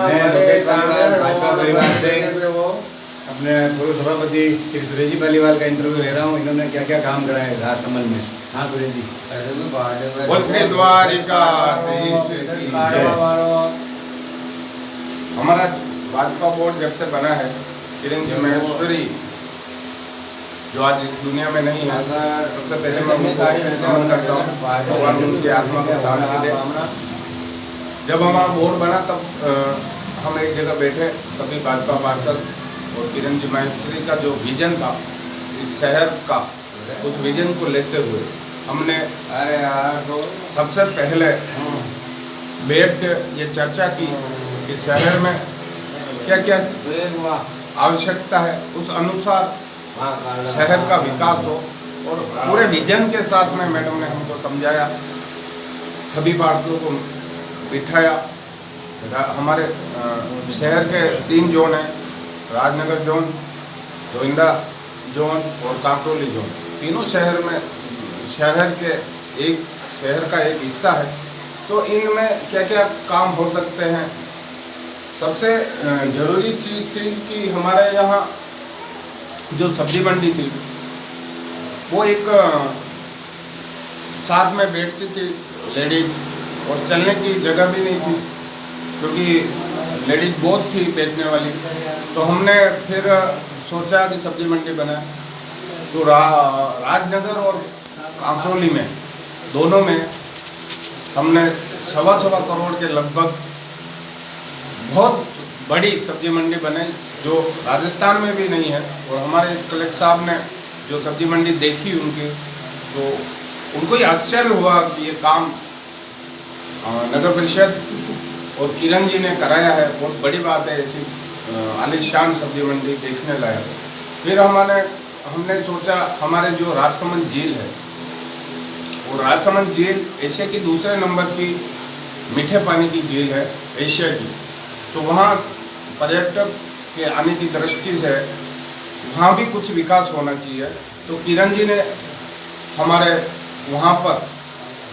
मैं लोकेश पालीवाल भाजपा परिवार से अपने पूर्व सभापति श्री सुरेश जी पालीवाल का इंटरव्यू ले रहा हूँ। इन्होंने क्या क्या काम करा है राजसमंद में। हाँ सुरेश जी। बोल श्री द्वारिकाधीश की जय। हमारा भाजपा बोर्ड जब से बना है, किरण जी महेश्वरी जो आज इस दुनिया में नहीं है, सबसे पहले मैं उनको नमन करता हूँ, भगवान उनकी आत्मा को शांति दे। जब हमारा बोर्ड बना तब हम एक जगह बैठे सभी भाजपा पार्षद और किरण जी महेश्वरी का जो विजन था इस शहर का, उस विजन को लेते हुए हमने सबसे पहले बैठ के ये चर्चा की कि शहर में क्या क्या आवश्यकता है, उस अनुसार शहर का विकास हो। और पूरे विजन के साथ में मैडम ने हमको समझाया, सभी पार्षदों को बिठाया। हमारे शहर के 3 जोन हैं, राजनगर जोन, गोविंदा जोन और काकरोली जोन। तीनों शहर में शहर का एक हिस्सा है। तो इनमें क्या क्या काम हो सकते हैं। सबसे ज़रूरी चीज़ थी कि हमारे यहाँ जो सब्जी मंडी थी वो एक साथ में बैठती थी लेडीज, और चलने की जगह भी नहीं थी क्योंकि लेडीज बहुत थी बेचने वाली। तो हमने फिर सोचा कि सब्जी मंडी बनाए। तो राजनगर और काकरोली में दोनों में हमने 1.25 करोड़ के लगभग बहुत बड़ी सब्जी मंडी बनाई, जो राजस्थान में भी नहीं है। और हमारे कलेक्टर साहब ने जो सब्जी मंडी देखी उनकी, तो उनको ही आश्चर्य हुआ कि ये काम नगर परिषद और किरण जी ने कराया है, बहुत बड़ी बात है, ऐसी आलीशान सब्जी मंडी देखने लायक। फिर हमने सोचा हमारे जो राजसमंद झील है, वो राजसमंद झील एशिया की दूसरे नंबर की मीठे पानी की झील है एशिया की। तो वहाँ पर्यटक के आने की दृष्टि से वहाँ भी कुछ विकास होना चाहिए। तो किरण जी ने हमारे वहाँ पर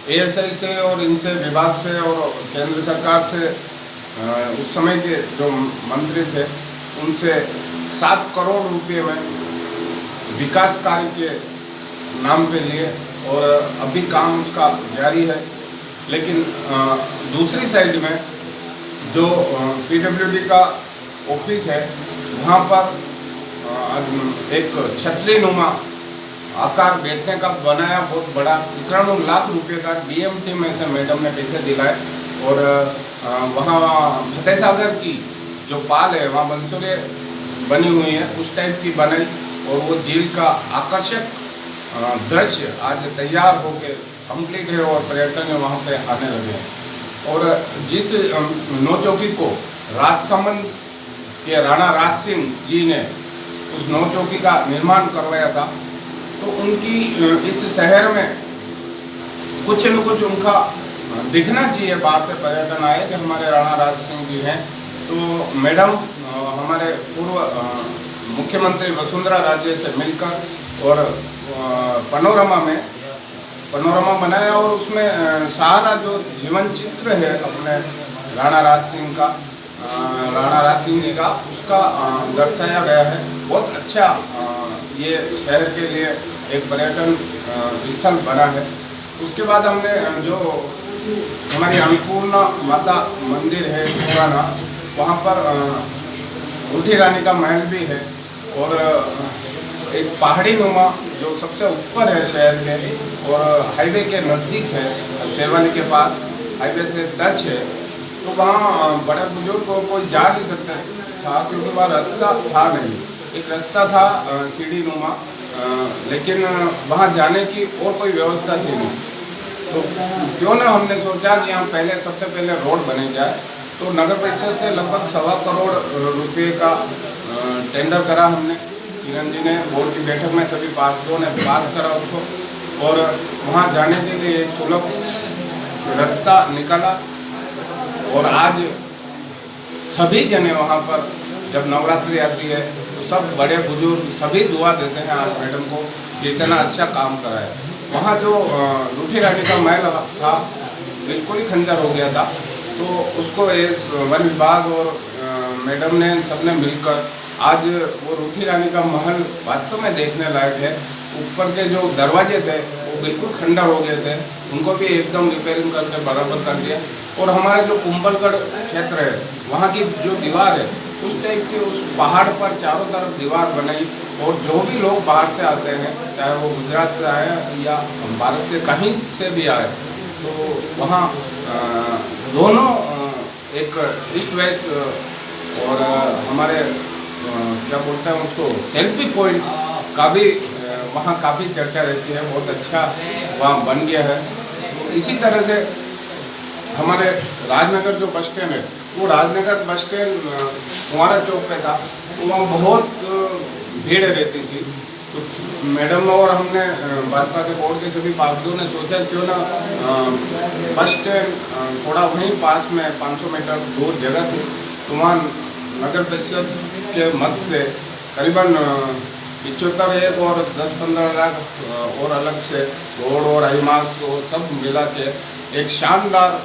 एएसआई से और इनसे विभाग से और केंद्र सरकार से उस समय के जो मंत्री थे उनसे 7 करोड़ रुपए में विकास कार्य के नाम पे लिए, और अभी काम उसका जारी है। लेकिन दूसरी साइड में जो पीडब्ल्यूडी का ऑफिस है, वहाँ पर एक छतरी नुमा आकार बैठने का बनाया, बहुत बड़ा 91 लाख रुपए का डीएमटी में से मैडम ने पैसे दिलाए। और वहाँ फतेह सागर की जो पाल है वहाँ बंसुरे बनी हुई है, उस टाइप की बनाई। और वो झील का आकर्षक दृश्य आज तैयार होकर कंप्लीट है और पर्यटन वहाँ पे आने लगे हैं। और जिस नौचौकी को राजसमंद के राणा राज सिंह जी ने उस नौचौकी का निर्माण करवाया था, तो उनकी इस शहर में कुछ न कुछ उनका दिखना चाहिए, बाहर से पर्यटन आए कि हमारे राणा राज सिंह जी हैं। तो मैडम हमारे पूर्व मुख्यमंत्री वसुंधरा राजे से मिलकर और पनोरमा बनाया, और उसमें सारा जो जीवन चित्र है अपने राणा राज सिंह जी का, उसका दर्शाया गया है। बहुत अच्छा ये शहर के लिए एक पर्यटन स्थल बना है। उसके बाद हमने जो हमारी अन्नपूर्णा माता मंदिर है पुराना, वहाँ पर बूढ़ी रानी का महल भी है, और एक पहाड़ी नुमा जो सबसे ऊपर है शहर के, और हाईवे के नज़दीक है, शेरवानी के पास हाईवे से टच है। तो वहाँ बड़े बुजुर्ग को कोई जा नहीं सकता था क्योंकि वहाँ रास्ता था नहीं। एक रास्ता था सीढ़ी नुमा, लेकिन वहाँ जाने की और कोई व्यवस्था थी नहीं। तो क्यों ना हमने सोचा कि यहाँ सबसे पहले रोड बने जाए। तो नगर परिषद से लगभग 1.25 करोड़ रुपए का टेंडर करा हमने। किरण जी ने बोर्ड की बैठक में सभी पार्षदों ने पास करा उसको, और वहाँ जाने के लिए एक सुलभ रास्ता निकाला। और आज सभी जने वहाँ पर जब नवरात्रि आती है तो सब बड़े बुजुर्ग सभी दुआ देते हैं आज मैडम को कि इतना अच्छा काम करा है। वहाँ जो रूठी रानी का महल था बिल्कुल ही खंजर हो गया था, तो उसको ये वन विभाग और मैडम ने सबने मिलकर आज वो रूठी रानी का महल वास्तव में देखने लायक है। ऊपर के जो दरवाजे थे वो बिल्कुल खंडर हो गए थे, उनको भी एकदम रिपेयरिंग करके बराबर कर दिया। और हमारे जो कुंभलगढ़ क्षेत्र है वहाँ की जो दीवार है उस टाइप की उस पहाड़ पर चारों तरफ दीवार बनाई। और जो भी लोग बाहर से आते हैं, चाहे वो गुजरात से आए या भारत से कहीं से भी आए, तो वहाँ दोनों एक ईस्ट वेस्ट और हमारे क्या बोलते हैं उसको सेल्फी पॉइंट का भी वहाँ काफ़ी चर्चा रहती है। बहुत अच्छा वहाँ बन गया है। इसी तरह से हमारे राजनगर जो बस स्टैंड है, वो राजनगर बस स्टैंड कुंवारा चौक पे था, वहाँ बहुत भीड़ रहती थी। तो मैडम और हमने भाजपा के बोर्ड के सभी पार्षदों ने सोचा क्यों ना बस स्टैंड थोड़ा वहीं पास में 500 मीटर दूर जगह थी, तो वहाँ नगर परिषद के मत से करीबन 75 और 10-15 लाख और अलग से रोड और हाईमार्ग को सब मिला के एक शानदार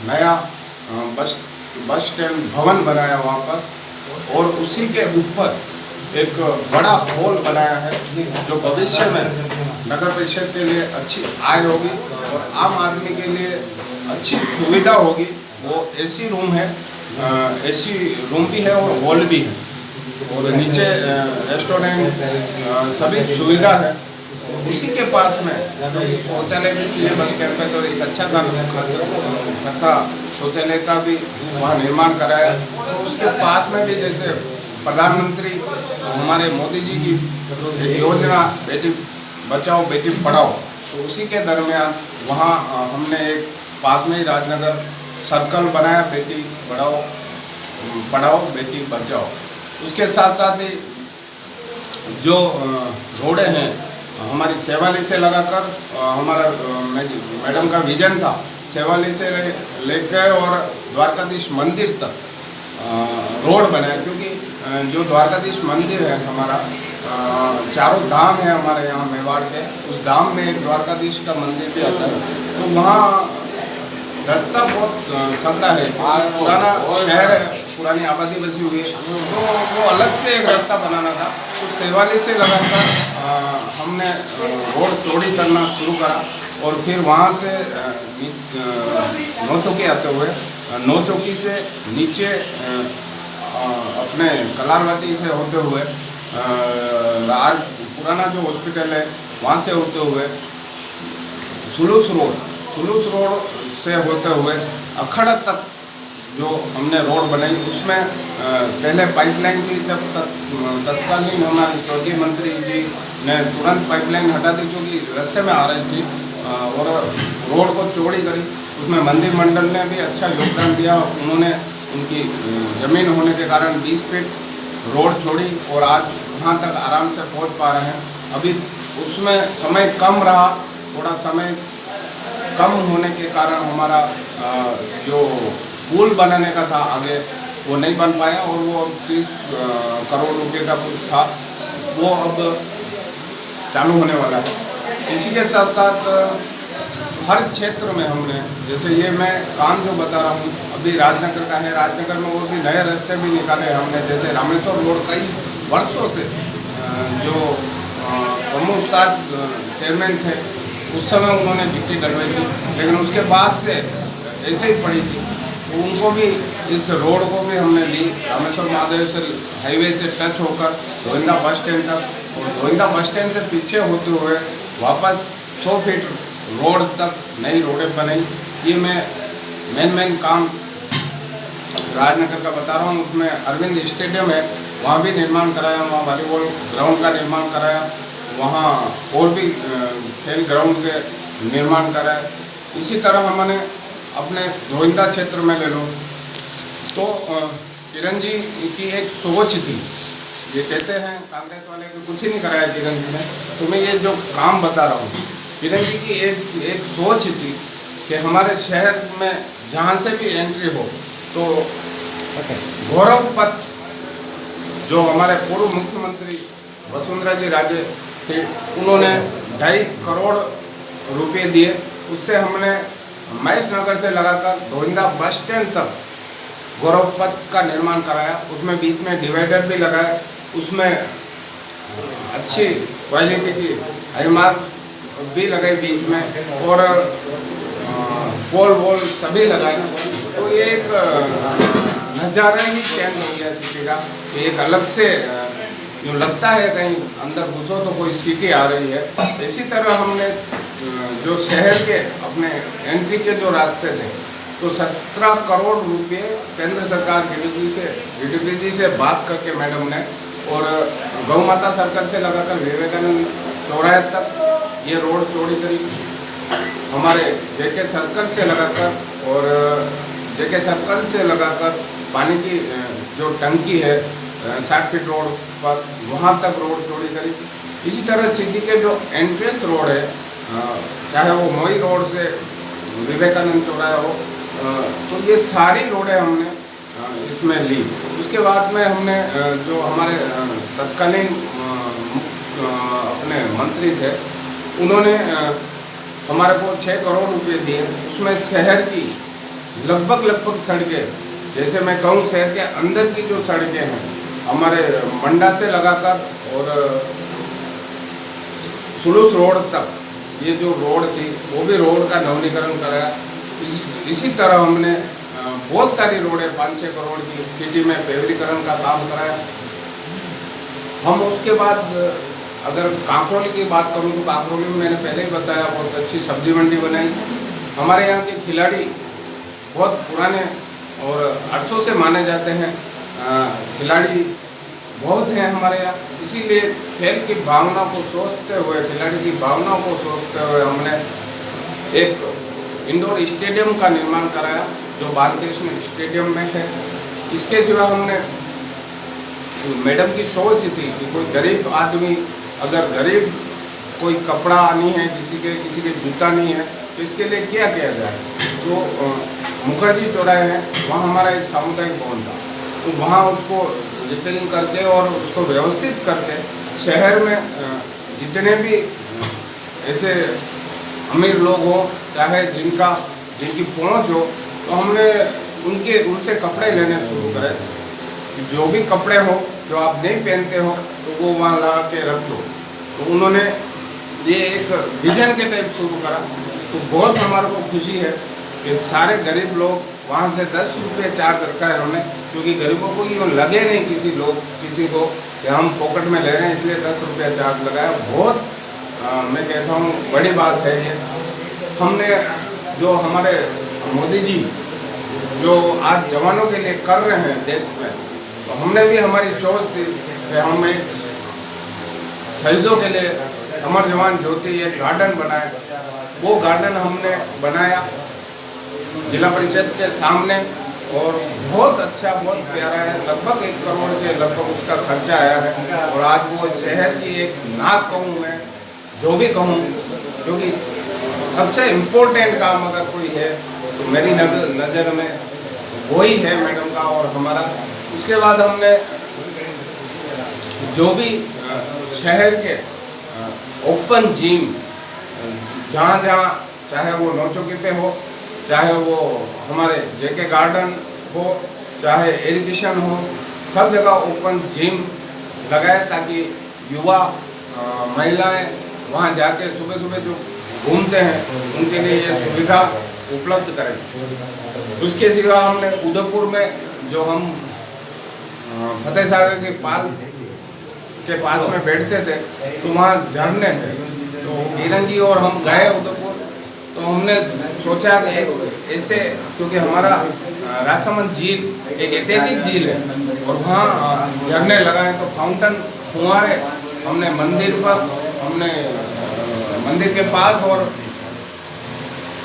नया बस स्टैंड भवन बनाया वहाँ पर। और उसी के ऊपर एक बड़ा हॉल बनाया है जो भविष्य में नगर परिषद के लिए अच्छी आय होगी और आम आदमी के लिए अच्छी सुविधा होगी। वो एसी रूम है, एसी रूम भी है और हॉल भी है, और नीचे रेस्टोरेंट सभी सुविधा है। उसी के पास में शौचालय भी चाहिए बस स्टैंड पे, तो एक अच्छा खासा शौचालय का भी वहाँ निर्माण कराया। उसके पास में भी जैसे प्रधानमंत्री हमारे मोदी जी की एक योजना बेटी बचाओ बेटी पढ़ाओ, तो उसी के दरमियान वहाँ हमने एक पास में ही राजनगर सर्कल बनाया, बेटी पढ़ाओ बेटी बचाओ। उसके साथ साथ ही जो रोडें हैं हमारी सेवाली से लगाकर हमारा मैडम का विजन था सेवाली से लेकर और द्वारकाधीश मंदिर तक रोड बनाए, क्योंकि जो द्वारकाधीश मंदिर है हमारा चारों धाम है हमारे यहाँ मेवाड़ के, उस धाम में एक द्वारकाधीश का मंदिर भी आता है। तो वहाँ रास्ता बहुत संदा है, पुराना शहर है, पुरानी आबादी बसी हुई है, तो वो अलग से एक रास्ता बनाना था। तो सेवाली से लगाकर हमने रोड चौड़ी करना शुरू करा और फिर वहाँ से नौचौकी आते हुए नौचौकी से नीचे अपने कलारवाटी से होते हुए पुराना जो हॉस्पिटल है वहाँ से होते हुए जुलूस रोड से होते हुए अखड़ा तक जो हमने रोड बनाई, उसमें पहले पाइपलाइन थी, जब तत्कालीन हमारे स्वर्गीय मंत्री जी ने तुरंत पाइपलाइन हटा दी क्योंकि रास्ते में आ रही थी, और रोड को चौड़ी करी। उसमें मंदिर मंडल ने भी अच्छा योगदान दिया, उन्होंने उनकी ज़मीन होने के कारण 20 फीट रोड छोड़ी और आज वहाँ तक आराम से पहुँच पा रहे हैं। अभी उसमें समय कम रहा, थोड़ा समय कम होने के कारण हमारा जो पुल बनाने का था आगे वो नहीं बन पाया, और वो 30 करोड़ रुपए का पुल था, वो अब चालू होने वाला है। इसी के साथ साथ हर क्षेत्र में हमने, जैसे ये मैं काम जो बता रहा हूँ अभी राजनगर का है, राजनगर में और भी नए रास्ते भी निकाले हमने। जैसे रामेश्वर रोड कई वर्षों से जो प्रमोद उस्ताद चेयरमैन थे उस समय उन्होंने गिट्टी डलवाई थी, लेकिन उसके बाद से ऐसे ही पड़ी थी, तो उनको भी इस रोड को भी हमने ली रामेश्वर महादेव से हाईवे से टच होकर धोइंदा बस स्टैंड तक, और धोइंदा बस स्टैंड से पीछे होते हुए वापस 100 फीट रोड तक नई रोडें बनाई। ये मैं मेन काम राजनगर का बता रहा हूँ। उसमें अरविंद स्टेडियम है, वहाँ भी निर्माण कराया, वहाँ वॉलीबॉल ग्राउंड का निर्माण कराया, वहाँ और भी खेल ग्राउंड के निर्माण कराया। इसी तरह हमने अपने धोइंदा क्षेत्र में ले लो तो किरण जी की एक सोच थी, ये कहते हैं कांग्रेस वाले को कुछ ही नहीं कराया किरण जी ने, तो मैं ये जो काम बता रहा हूँ, किरण जी की एक सोच थी कि हमारे शहर में जहाँ से भी एंट्री हो तो गौरव पथ जो हमारे पूर्व मुख्यमंत्री वसुंधरा जी राजे थे, उन्होंने 2.5 करोड़ रुपए दिए, उससे हमने महेश नगर से लगाकर धोइंदा बस स्टैंड तक गौरव पथ का निर्माण कराया। उसमें बीच में डिवाइडर भी लगाया, उसमें अच्छी क्वालिटी की इमारत भी लगाई बीच में, और पोल वोल सभी लगाए। तो ये एक नज़ारा ही चेंज हो गया सिटी का। एक अलग से जो लगता है कहीं अंदर घुसो तो कोई सिटी आ रही है। इसी तरह हमने जो शहर के अपने एंट्री के जो रास्ते थे, तो 17 करोड़ रुपए केंद्र सरकार GDP से बात करके मैडम ने, और गौ माता सर्कल से लगाकर विवेकानंद चौराहे तक ये रोड चौड़ी करी। हमारे JK सर्कल से लगाकर, और JK सर्कल से लगाकर पानी की जो टंकी है 60 फीट रोड पर, वहाँ तक रोड चौड़ी करी। इसी तरह सिटी के जो एंट्रेंस रोड है, चाहे वो मोई रोड से विवेकानंद चौराहा हो, तो ये सारी रोडें हमने इसमें ली। उसके बाद में हमने जो हमारे तत्कालीन अपने मंत्री थे, उन्होंने हमारे को 6 करोड़ रुपए दिए। उसमें शहर की लगभग सड़कें, जैसे मैं कहूँ शहर के अंदर की जो सड़कें हैं, हमारे मंडा से लगाकर और सुलूस रोड तक, ये जो रोड थी वो भी रोड का नवीनीकरण कराया। इसी तरह हमने बहुत सारी रोडें 5-6 करोड़ की सिटी में पेवरीकरण का काम कराया। हम उसके बाद अगर कांकरोली की बात करूं तो कांकरोली में मैंने पहले ही बताया, बहुत अच्छी सब्जी मंडी बनाई। हमारे यहाँ के खिलाड़ी बहुत पुराने और अरसों से माने जाते हैं, खिलाड़ी बहुत हैं हमारे यहाँ। इसीलिए खेल की भावना को सोचते हुए, खिलाड़ी की भावनाओं को सोचते हुए हमने एक इंडोर स्टेडियम का निर्माण कराया, जो बालकृष्ण स्टेडियम में है। इसके सिवा हमने, मैडम की सोच थी कि कोई गरीब आदमी, अगर गरीब कोई कपड़ा नहीं है, किसी के जूता नहीं है, तो इसके लिए क्या किया जाए। तो मुखर्जी चौराहे है, वहाँ हमारा एक सामुदायिक भवन था, तो वहाँ उसको रिपेयरिंग करके और उसको व्यवस्थित करके शहर में जितने भी ऐसे अमीर लोग हों, चाहे जिनकी पहुँच हो, तो हमने उनसे कपड़े लेने शुरू करे। जो भी कपड़े हो जो आप नहीं पहनते हो, तो वो वहाँ ला के रख दो। तो उन्होंने ये एक विजन के टाइप शुरू करा। तो बहुत हमारे को खुशी है कि सारे गरीब लोग वहाँ से 10 रुपये चार्ज रखा है हमने, क्योंकि गरीबों को ये लगे नहीं किसी को कि हम पॉकेट में ले रहे हैं, इसलिए 10 रुपये चार्ज लगाया। बहुत मैं कहता हूँ बड़ी बात है ये। हमने जो हमारे मोदी जी जो आज जवानों के लिए कर रहे हैं देश में, तो हमने भी, हमारी सोच थी कि हम एक शहीदों के लिए अमर जवान ज्योति एक गार्डन बनाए। वो गार्डन हमने बनाया जिला परिषद के सामने, और बहुत अच्छा, बहुत प्यारा है। लगभग 1 करोड़ के लगभग उसका खर्चा आया है। और आज वो शहर की एक नाक कहूँ मैं, जो भी कहूँ, क्योंकि सबसे इम्पोर्टेंट काम अगर कोई है तो मेरी नज़र में वही है मैडम का और हमारा। उसके बाद हमने जो भी शहर के ओपन जिम, जहाँ चाहे वो नौचौकी पे हो, चाहे वो हमारे JK गार्डन हो, चाहे एजुकेशन हो, सब जगह ओपन जिम लगाए, ताकि युवा महिलाएं वहाँ जाके सुबह जो घूमते हैं उनके लिए ये सुविधा उपलब्ध करें। उसके सिवा हमने उदयपुर में, जो हम फतेह सागर के पाल के पास में बैठते थे, तो वहाँ झरने थे। तो किरण जी और हम गए उदयपुर, तो हमने सोचा कि एक ऐसे, क्योंकि हमारा राजसमंद झील एक ऐतिहासिक झील है और वहाँ झरने लगाए, तो फाउंटेन फुहारे हमने मंदिर के पास और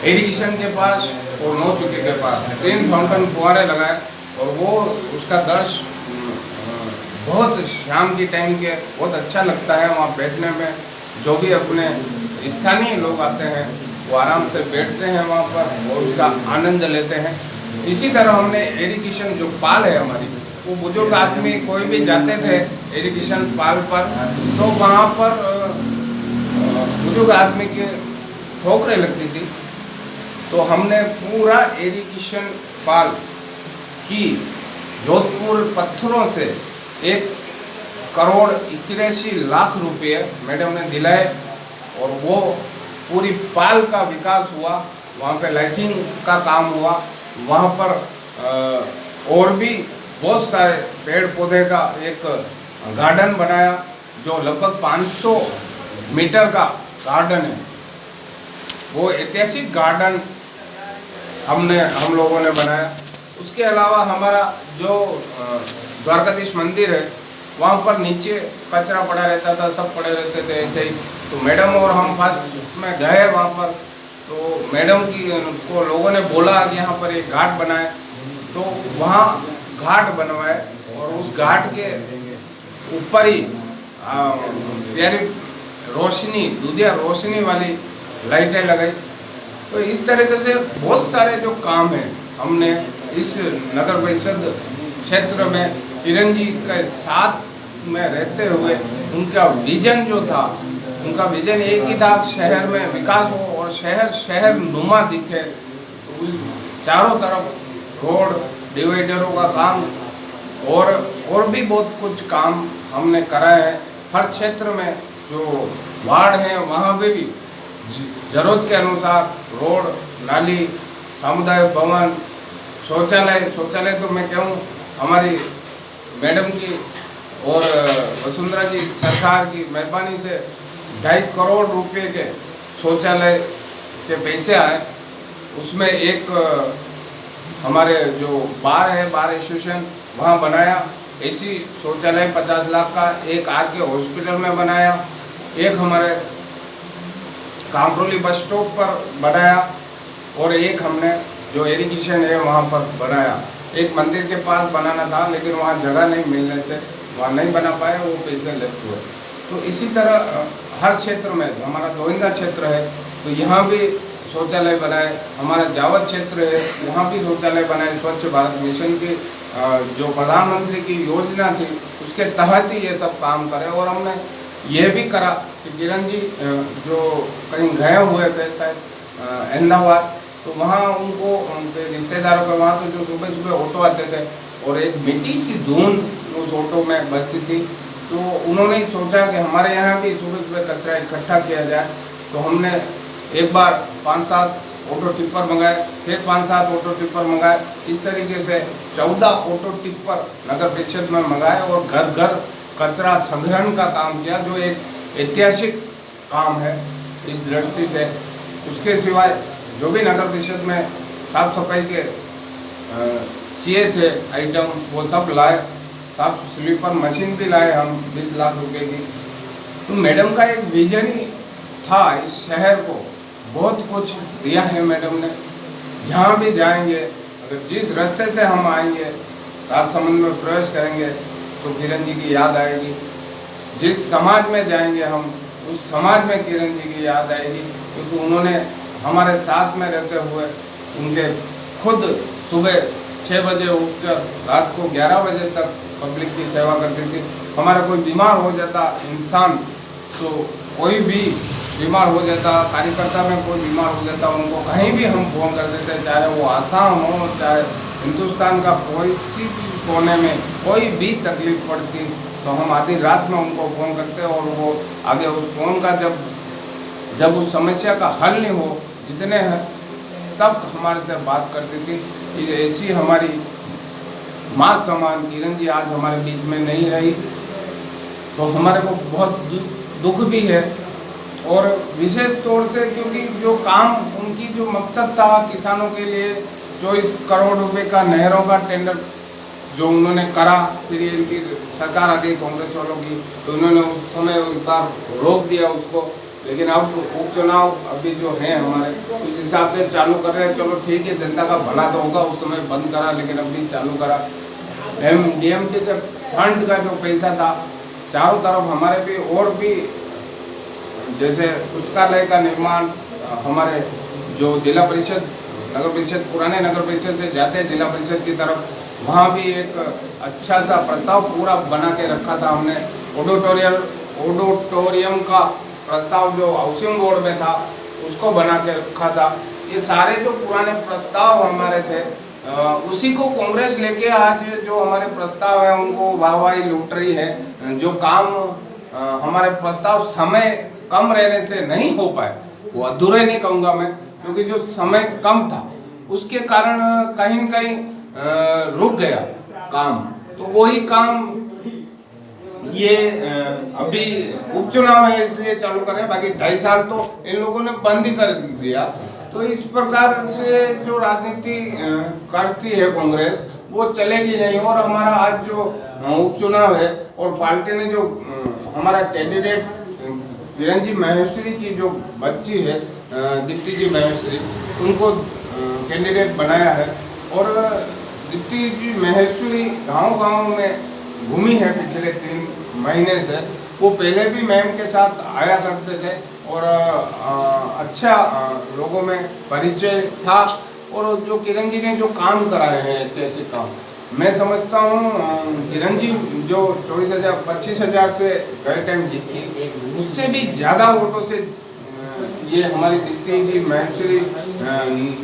एडिशन के पास और नौचुके के पास 3 फाउंटेन फुहारे लगाए। और वो उसका दृश्य बहुत शाम की टाइम के बहुत अच्छा लगता है। वहाँ बैठने में जो भी अपने स्थानीय लोग आते हैं वो आराम से बैठते हैं वहाँ पर और उसका आनंद लेते हैं। इसी तरह हमने एजुकेशन जो पाल है हमारी, वो बुजुर्ग आदमी कोई भी जाते थे एजुकेशन पाल पर, तो वहाँ पर बुजुर्ग आदमी के ठोकरें लगती थी। तो हमने पूरा इरिगेशन पाल की जोधपुर पत्थरों से 1,81,00,000 रुपये मैडम ने दिलाए और वो पूरी पाल का विकास हुआ। वहाँ पे लाइटिंग का काम हुआ, वहाँ पर और भी बहुत सारे पेड़ पौधे का एक गार्डन बनाया जो लगभग 500 मीटर का गार्डन है। वो ऐतिहासिक गार्डन हम लोगों ने बनाया। उसके अलावा हमारा जो द्वारकाधीश मंदिर है वहाँ पर नीचे कचरा पड़ा रहता था, सब पड़े रहते थे ऐसे ही। तो मैडम और हम फर्स्ट में गए वहाँ पर, तो मैडम को लोगों ने बोला कि यहाँ पर एक घाट बनाए, तो वहाँ घाट बनवाए और उस घाट के ऊपर ही प्यारी रोशनी, दूधिया रोशनी वाली लाइटें लगाई। तो इस तरीके से बहुत सारे जो काम हैं हमने इस नगर परिषद क्षेत्र में किरण जी के साथ में रहते हुए, उनका विजन जो था, उनका विजन एक ही था, शहर में विकास हो और शहर नुमा दिखे। तो उस चारों तरफ रोड, डिवाइडरों का काम और भी बहुत कुछ काम हमने करा है। हर क्षेत्र में जो वार्ड हैं वहाँ पे भी जरूरत के अनुसार रोड, नाली, सामुदायिक भवन, शौचालय तो मैं कहूँ हमारी मैडम की और वसुंधरा जी सरकार की मेहरबानी से 2.5 करोड़ रुपए के शौचालय के पैसे आए। उसमें एक हमारे जो बार एसोसिएशन वहाँ बनाया, ऐसी शौचालय 50 लाख का, एक आर के हॉस्पिटल में बनाया, एक हमारे कामरोली बस स्टॉप पर बनाया और एक हमने जो इरिगेशन है वहाँ पर बनाया। एक मंदिर के पास बनाना था लेकिन वहाँ जगह नहीं मिलने से वहाँ नहीं बना पाए, वो पैसे लेफ्ट हुए। तो इसी तरह हर क्षेत्र में, हमारा गोविंदा क्षेत्र है तो यहाँ भी शौचालय बनाए, हमारा जावद क्षेत्र है यहाँ भी शौचालय बनाए। स्वच्छ भारत मिशन की जो प्रधानमंत्री की योजना थी उसके तहत ही ये सब काम करे। और हमने ये भी करा कि किरण जी जो कहीं गए हुए थे शायद अहमदाबाद, तो वहाँ उनको उनके रिश्तेदारों के वहाँ तो जो सुबह सुबह ऑटो आते थे और एक मिट्टी सी धूल उस ऑटो में बजती थी, तो उन्होंने सोचा कि हमारे यहाँ भी सुबह सुबह कचरा इकट्ठा किया जाए। तो हमने एक बार 5-7 ऑटो टिप्पर मंगाए, फिर 5-7 ऑटो टिप्पर मंगाए, इस तरीके से 14 ऑटो टिप्पर नगर परिषद में मंगाए और घर घर कचरा संग्रहण का काम किया, जो एक ऐतिहासिक काम है इस दृष्टि से। उसके सिवाय जो भी नगर परिषद में साफ सफाई के चाहिए थे आइटम वो सब लाए। साफ स्लीपर मशीन भी लाए हम 20 लाख रुपए की। तो मैडम का एक विजन ही था, इस शहर को बहुत कुछ दिया है मैडम ने। जहाँ भी जाएंगे, अगर जिस रास्ते से हम आएंगे, राजसमंद में प्रवेश करेंगे तो किरण जी की याद आएगी। जिस समाज में जाएंगे हम, उस समाज में किरण जी की याद आएगी, क्योंकि उन्होंने हमारे साथ में रहते हुए उनके खुद सुबह 6 बजे उठकर रात को 11 बजे तक पब्लिक की सेवा करती थी। हमारा कोई बीमार हो जाता इंसान, तो कोई भी बीमार हो जाता, कार्यकर्ता में कोई बीमार हो जाता, उनको कहीं भी हम फ़ोन कर देते, चाहे वो आसाम हो, चाहे हिंदुस्तान का कोई सी भी कोने में कोई भी तकलीफ पड़ती, तो हम आधी रात में उनको फ़ोन करते और वो आगे उस फ़ोन का जब उस समस्या का हल नहीं हो, जितने हैं तब हमारे से बात करती थी। ऐसी हमारी माँ समान किरण जी आज हमारे बीच में नहीं रही, तो हमारे को बहुत दुख भी है। और विशेष तौर से क्योंकि जो काम उनकी जो मकसद था किसानों के लिए, 24 करोड़ रुपए का नहरों का टेंडर जो उन्होंने करा, फिर इनकी सरकार आ गई कांग्रेस वालों की, तो उन्होंने उस समय एक बार रोक दिया उसको। लेकिन अब उपचुनाव अभी जो है हमारे, उस हिसाब से चालू कर रहे हैं। चलो ठीक है, जनता का भला तो होगा, उस समय बंद करा लेकिन अभी चालू करा। DMT के फंड का जो पैसा था चारों तरफ हमारे भी और भी, जैसे पुस्तकालय का निर्माण, हमारे जो जिला परिषद नगर परिषद पुराने नगर परिषद से जाते हैं जिला परिषद की तरफ, वहाँ भी एक अच्छा सा प्रस्ताव पूरा बना के रखा था हमने। ऑडिटोरियम का प्रस्ताव जो हाउसिंग बोर्ड में था उसको बना के रखा था। ये सारे जो पुराने प्रस्ताव हमारे थे उसी को कांग्रेस लेके आज जो हमारे प्रस्ताव है उनको वाहवाही लूट रही है। जो काम हमारे प्रस्ताव समय कम रहने से नहीं हो पाए, वो अधूरे नहीं कहूँगा मैं, क्योंकि जो समय कम था उसके कारण कहीं न कहीं रुक गया काम। तो वही काम ये अभी उपचुनाव है इसलिए चालू कर रहे हैं, बाकी 2.5 साल तो इन लोगों ने बंद ही कर दिया। तो इस प्रकार से जो राजनीति करती है कांग्रेस वो चलेगी नहीं। और हमारा आज जो उपचुनाव है और पार्टी ने जो हमारा कैंडिडेट किरण माहेश्वरी की जो बच्ची है दीप्ति जी माहेश्वरी, उनको कैंडिडेट बनाया है। और दीप्ति जी माहेश्वरी गांव-गांव में घूमी है पिछले 3 महीने से। वो पहले भी मैम के साथ आया करते थे और अच्छा लोगों में परिचय था। और जो किरण जी ने जो काम कराए हैं ऐतिहासिक काम, मैं समझता हूँ किरण जी जो 24,000-25,000 से गए टाइम जीती, उससे भी ज़्यादा वोटों से ये हमारी दीप्ति जी माहेश्वरी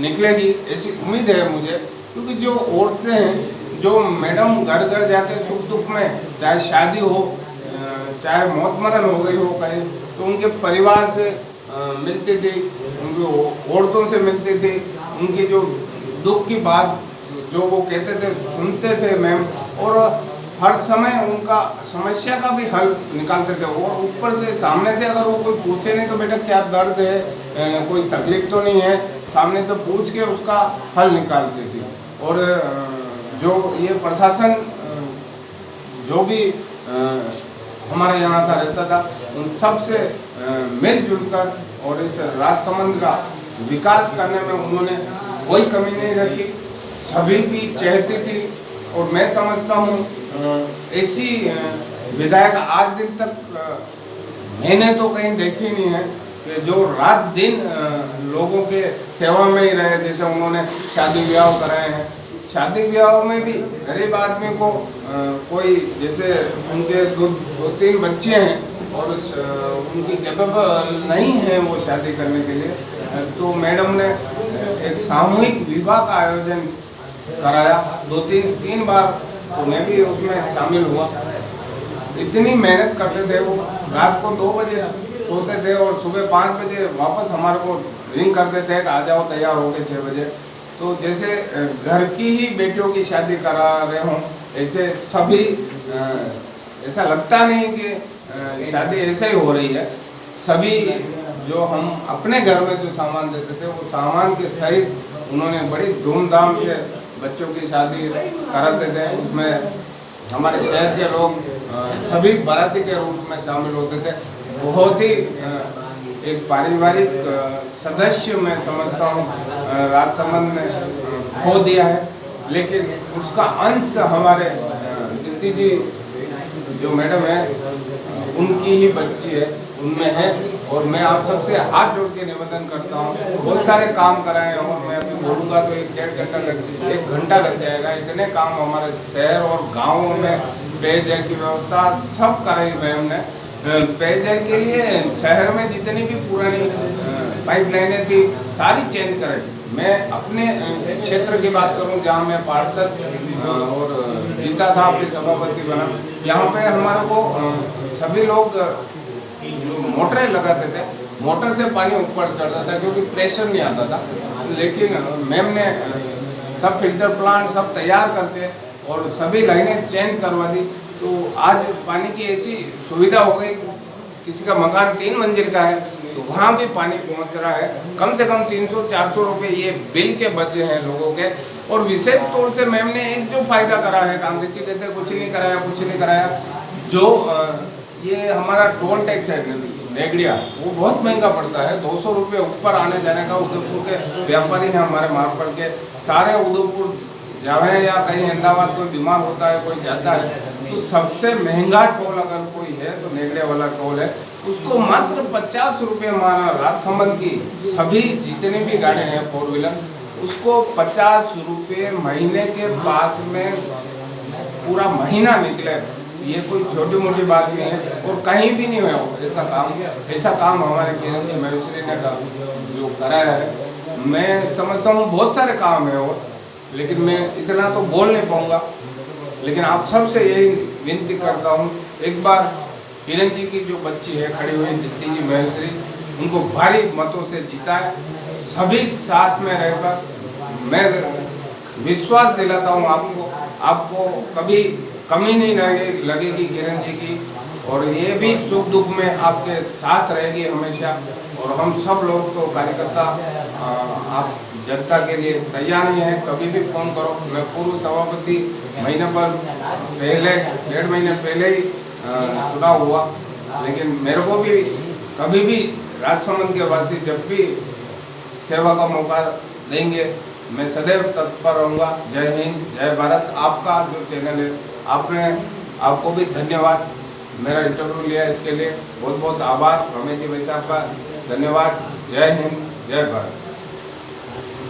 निकलेगी, ऐसी उम्मीद है मुझे। क्योंकि जो औरतें हैं, जो मैडम घर घर जाके सुख दुख में, चाहे शादी हो चाहे मौत मरण हो गई हो कहीं, तो उनके परिवार से मिलती थी, उनकी औरतों से मिलती थी, उनकी जो दुख की बात जो वो कहते थे सुनते थे मैम, और हर समय उनका समस्या का भी हल निकालते थे। और ऊपर से सामने से अगर वो कोई पूछे नहीं तो बेटा क्या दर्द है, कोई तकलीफ तो नहीं है, सामने से पूछ के उसका हल निकालती थी। और जो ये प्रशासन जो भी हमारे यहाँ का रहता था, उन सब से मिलजुल कर और इस राजसमंद का विकास करने में उन्होंने कोई कमी नहीं रखी, सभी की चहती थी। और मैं समझता हूँ ऐसी विधायक आज दिन तक मैंने तो कहीं देखी नहीं है कि जो रात दिन लोगों के सेवा में ही रहे। जैसे उन्होंने शादी ब्याह कराए हैं, शादी ब्याह में भी गरीब आदमी को कोई, जैसे उनके 2-3 बच्चे हैं और उनकी कैपेबल नहीं है वो शादी करने के लिए, तो मैडम ने एक सामूहिक विवाह का आयोजन कराया 2-3 बार, तो मैं भी उसमें शामिल हुआ। इतनी मेहनत करते थे वो, रात को 2 बजे सोते थे और सुबह 5 बजे वापस हमारे को रिंग करते थे कि आ जाओ तैयार हो गए 6 बजे। तो जैसे घर की ही बेटियों की शादी करा रहे हों, ऐसे सभी ऐसा लगता नहीं कि शादी ऐसे ही हो रही है। सभी जो हम अपने घर में जो सामान देते थे वो सामान के सहित उन्होंने बड़ी धूमधाम से बच्चों की शादी कराते थे। उसमें हमारे शहर के लोग सभी बाराती के रूप में शामिल होते थे। बहुत ही एक पारिवारिक सदस्य मैं समझता हूँ राजसमंद ने खो दिया है, लेकिन उसका अंश हमारे दीप्ति जी जो मैडम है उनकी ही बच्ची है, उनमें है। और मैं आप सबसे हाथ जोड़ के निवेदन करता हूँ, बहुत सारे काम कराए हैं और मैं अभी बोलूँगा तो 1 घंटा लग जाएगा। इतने काम हमारे शहर और गाँवों में पेयजल की व्यवस्था सब कराई मैम ने। पेयजल के लिए शहर में जितनी भी पुरानी पाइपलाइनें थी सारी चेंज कराई। मैं अपने क्षेत्र की बात करूं जहां मैं पार्षद और जीता था, फिर सभापति बना, यहाँ पे हमारे को सभी लोग जो मोटरें लगाते थे, मोटर से पानी ऊपर चढ़ता था क्योंकि प्रेशर नहीं आता था। लेकिन मैम ने सब फिल्टर प्लांट सब तैयार करके और सभी लाइनें चेंज करवा दी। तो आज पानी की ऐसी सुविधा हो गई, किसी का मकान 3 मंजिल का है तो वहाँ भी पानी पहुँच रहा है। कम से कम 300-400 रुपये ये बिल के बचे हैं लोगों के। और विशेष तौर से मैम ने एक जो फायदा करा है, कांग्रेसी कहते हैं कुछ नहीं कराया, कुछ नहीं कराया, जो ये हमारा टोल टैक्स है नेगड़िया, वो बहुत महंगा पड़ता है। 200 रुपये ऊपर आने जाने का। उदयपुर के व्यापारी हैं हमारे मार्केट के, सारे उदयपुर जावे या कहीं अहमदाबाद कोई बीमार होता है, कोई जाता है, तो सबसे महंगा टोल अगर कोई है तो नेगड़े वाला टोल है। उसको मात्र 50 रुपये हमारा राजसमंद की सभी जितनी भी गाड़ी हैं 4 व्हीलर, उसको 50 रुपये महीने के पास में पूरा महीना निकले। ये कोई छोटी मोटी बात नहीं है और कहीं भी नहीं हुआ ऐसा काम। ऐसा काम हमारे किरण जी माहेश्वरी ने जो कराया है मैं समझता हूँ बहुत सारे काम है और, लेकिन मैं इतना तो बोल नहीं पाऊँगा। लेकिन आप सबसे यही विनती करता हूँ, एक बार किरण जी की जो बच्ची है खड़ी हुई दीप्ति जी महेश्वरी, उनको भारी मतों से जिताए। सभी साथ में रहकर मैं विश्वास दिलाता हूँ आपको कभी कमी नहीं लगेगी किरण जी की, और ये भी सुख दुख में आपके साथ रहेगी हमेशा। और हम सब लोग तो कार्यकर्ता आप जनता के लिए तैयार ही हैं, कभी भी फोन करो। मैं पूर्व सभापति महीने पर पहले 1.5 महीने पहले ही चुनाव हुआ, लेकिन मेरे को भी कभी भी राजसमंद के वासी जब भी सेवा का मौका देंगे मैं सदैव तत्पर रहूँगा। जय हिंद, जय भारत। आपका जो चैनल है, आपको भी धन्यवाद, मेरा इंटरव्यू लिया इसके लिए बहुत बहुत आभार। रमेश जी भाई साहब का धन्यवाद। जय हिंद, जय भारत।